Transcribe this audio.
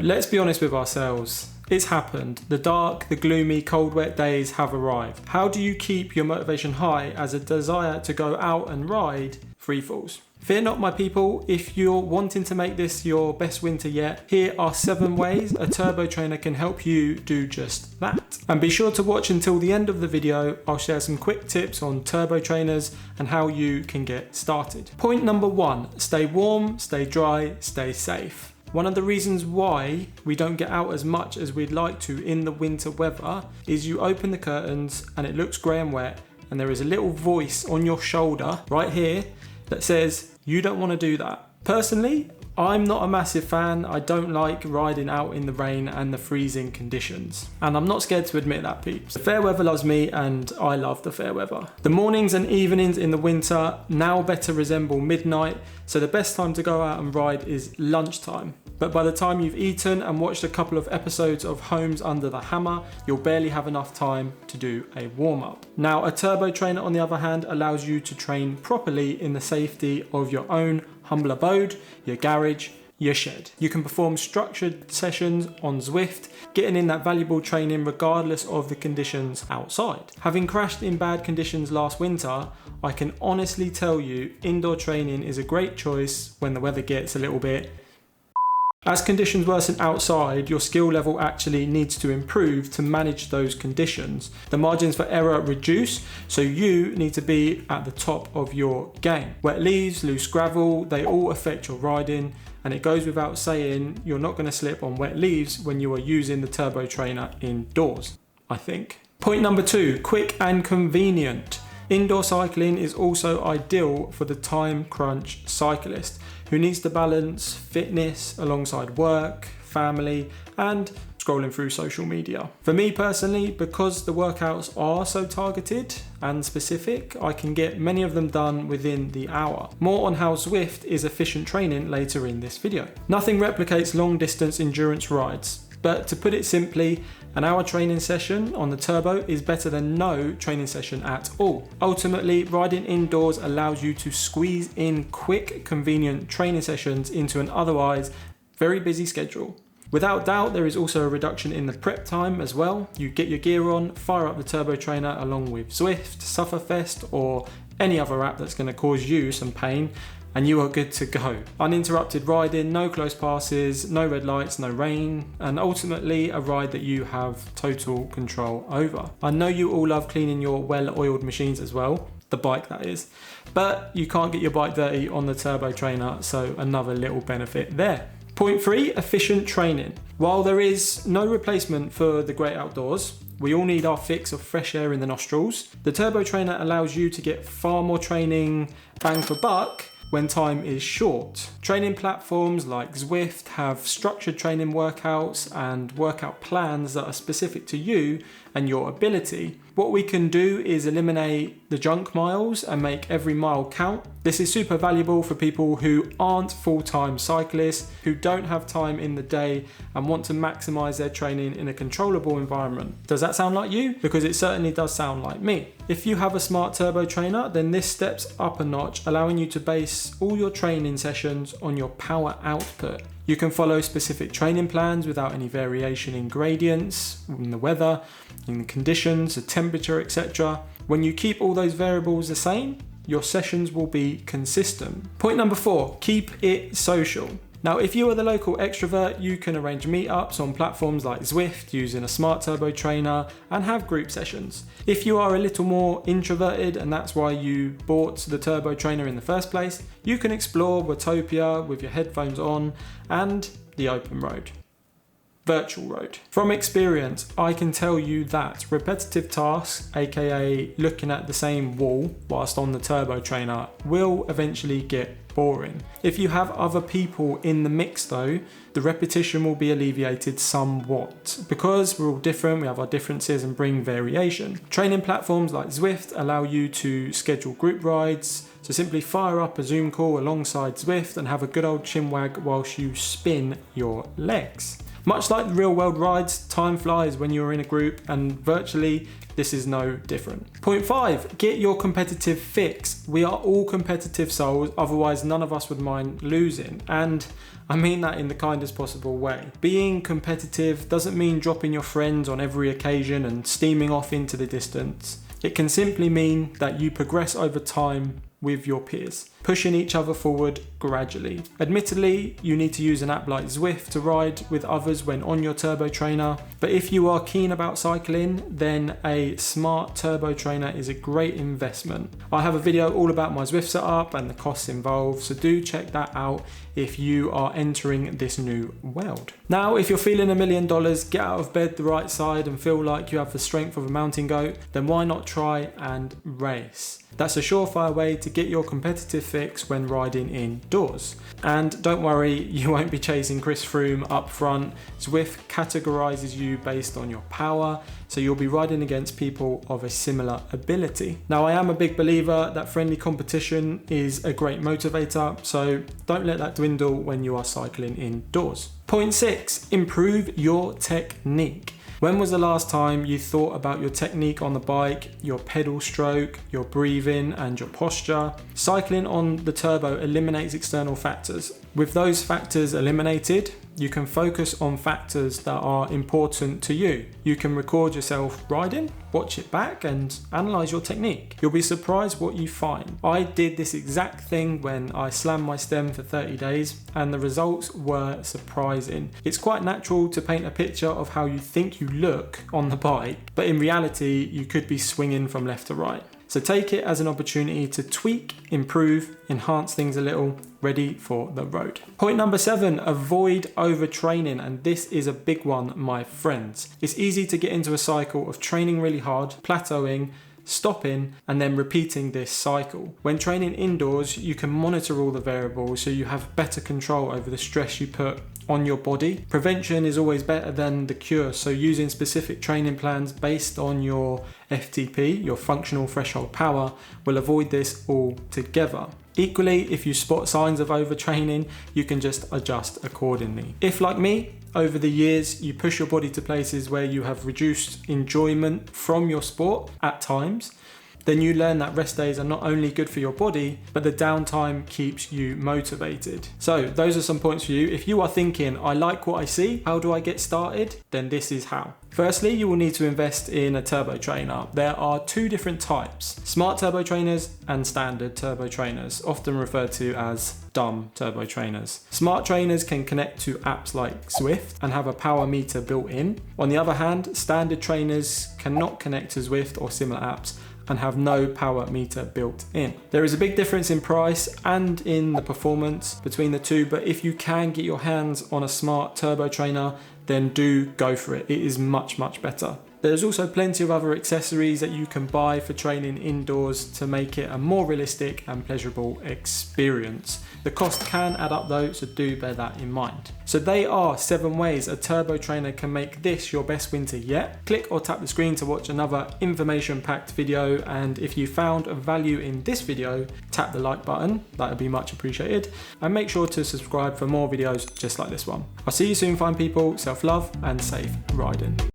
Let's be honest with ourselves. It's happened. The dark, the gloomy, cold, wet days have arrived. How do you keep your motivation high as a desire to go out and ride free falls? Fear not, my people. If you're wanting to make this your best winter yet, here are 7 ways a turbo trainer can help you do just that. And be sure to watch until the end of the video. I'll share some quick tips on turbo trainers and how you can get started. Point number 1, stay warm, stay dry, stay safe. One of the reasons why we don't get out as much as we'd like to in the winter weather is you open the curtains and it looks grey and wet, and there is a little voice on your shoulder right here that says you don't want to do that. Personally, I'm not a massive fan. I don't like riding out in the rain and the freezing conditions. And I'm not scared to admit that, peeps. The fair weather loves me and I love the fair weather. The mornings and evenings in the winter now better resemble midnight, so the best time to go out and ride is lunchtime. But by the time you've eaten and watched a couple of episodes of Homes Under the Hammer, you'll barely have enough time to do a warm-up. Now, a turbo trainer, on the other hand, allows you to train properly in the safety of your own humble abode, your garage, your shed. You can perform structured sessions on Zwift, getting in that valuable training regardless of the conditions outside. Having crashed in bad conditions last winter, I can honestly tell you indoor training is a great choice when the weather gets a little bit. As conditions worsen outside, your skill level actually needs to improve to manage those conditions. The margins for error reduce, so you need to be at the top of your game. Wet leaves, loose gravel, they all affect your riding, and it goes without saying you're not going to slip on wet leaves when you are using the turbo trainer indoors, I think. Point number 2, quick and convenient. Indoor cycling is also ideal for the time crunch cyclist who needs to balance fitness alongside work, family, and scrolling through social media. For me personally, because the workouts are so targeted and specific, I can get many of them done within the hour. More on how Zwift is efficient training later in this video. Nothing replicates long distance endurance rides, but to put it simply, an hour training session on the turbo is better than no training session at all. Ultimately, riding indoors allows you to squeeze in quick, convenient training sessions into an otherwise very busy schedule. Without doubt, there is also a reduction in the prep time as well. You get your gear on, fire up the turbo trainer along with Zwift, Sufferfest, or any other app that's going to cause you some pain, and you are good to go. Uninterrupted riding, no close passes, no red lights, no rain, and ultimately a ride that you have total control over. I know you all love cleaning your well-oiled machines as well, the bike that is, but you can't get your bike dirty on the turbo trainer, so another little benefit there. Point 3, efficient training. While there is no replacement for the great outdoors, we all need our fix of fresh air in the nostrils. The turbo trainer allows you to get far more training bang for buck when time is short. Training platforms like Zwift have structured training workouts and workout plans that are specific to you and your ability. What we can do is eliminate the junk miles and make every mile count. This is super valuable for people who aren't full-time cyclists, who don't have time in the day and want to maximize their training in a controllable environment. Does that sound like you? Because it certainly does sound like me. If you have a smart turbo trainer, then this steps up a notch, allowing you to base all your training sessions on your power output. You can follow specific training plans without any variation in gradients, in the weather, in the conditions, the temperature, etc. When you keep all those variables the same, your sessions will be consistent. Point number 4, keep it social. Now, if you are the local extrovert, you can arrange meetups on platforms like Zwift using a smart turbo trainer and have group sessions. If you are a little more introverted and that's why you bought the turbo trainer in the first place, you can explore Watopia with your headphones on and the open road. Virtual road. From experience, I can tell you that repetitive tasks, aka looking at the same wall whilst on the turbo trainer, will eventually get boring. If you have other people in the mix though, the repetition will be alleviated somewhat. Because we're all different, we have our differences and bring variation. Training platforms like Zwift allow you to schedule group rides, so simply fire up a Zoom call alongside Zwift and have a good old chinwag whilst you spin your legs. Much like real world rides, time flies when you're in a group, and virtually this is no different. Point 5, get your competitive fix. We are all competitive souls, otherwise none of us would mind losing. And I mean that in the kindest possible way. Being competitive doesn't mean dropping your friends on every occasion and steaming off into the distance. It can simply mean that you progress over time with your peers, pushing each other forward gradually. Admittedly, you need to use an app like Zwift to ride with others when on your turbo trainer, but if you are keen about cycling, then a smart turbo trainer is a great investment. I have a video all about my Zwift setup and the costs involved, so do check that out if you are entering this new world. Now, if you're feeling $1 million, get out of bed the right side and feel like you have the strength of a mountain goat, then why not try and race? That's a surefire way to get your competitive fix when riding indoors. And don't worry, you won't be chasing Chris Froome up front. Zwift categorizes you based on your power, so you'll be riding against people of a similar ability. Now, I am a big believer that friendly competition is a great motivator, so don't let that dwindle when you are cycling indoors. Point 6, improve your technique. When was the last time you thought about your technique on the bike, your pedal stroke, your breathing and your posture? Cycling on the turbo eliminates external factors. With those factors eliminated, you can focus on factors that are important to you. You can record yourself riding, watch it back and analyze your technique. You'll be surprised what you find. I did this exact thing when I slammed my stem for 30 days and the results were surprising. It's quite natural to paint a picture of how you think you look on the bike, but in reality, you could be swinging from left to right. So take it as an opportunity to tweak, improve, enhance things a little, ready for the road. Point number 7, avoid overtraining. And this is a big one, my friends. It's easy to get into a cycle of training really hard, plateauing, stopping, and then repeating this cycle. When training indoors, you can monitor all the variables so you have better control over the stress you put on your body. Prevention is always better than the cure, so using specific training plans based on your FTP, your functional threshold power, will avoid this altogether. Equally, if you spot signs of overtraining, you can just adjust accordingly. If, like me, over the years you push your body to places where you have reduced enjoyment from your sport at times, then you learn that rest days are not only good for your body, but the downtime keeps you motivated. So those are some points for you. If you are thinking, I like what I see, how do I get started? Then this is how. Firstly, you will need to invest in a turbo trainer. There are 2 different types: smart turbo trainers and standard turbo trainers, often referred to as dumb turbo trainers. Smart trainers can connect to apps like Zwift and have a power meter built in. On the other hand, standard trainers cannot connect to Zwift or similar apps and have no power meter built in. There is a big difference in price and in the performance between the two, but if you can get your hands on a smart turbo trainer, then do go for it. It is much, much better. There's also plenty of other accessories that you can buy for training indoors to make it a more realistic and pleasurable experience. The cost can add up though, so do bear that in mind. So they are 7 ways a turbo trainer can make this your best winter yet. Click or tap the screen to watch another information-packed video, and if you found value in this video, tap the like button, that would be much appreciated, and make sure to subscribe for more videos just like this one. I'll see you soon, fine people. Self-love and safe riding.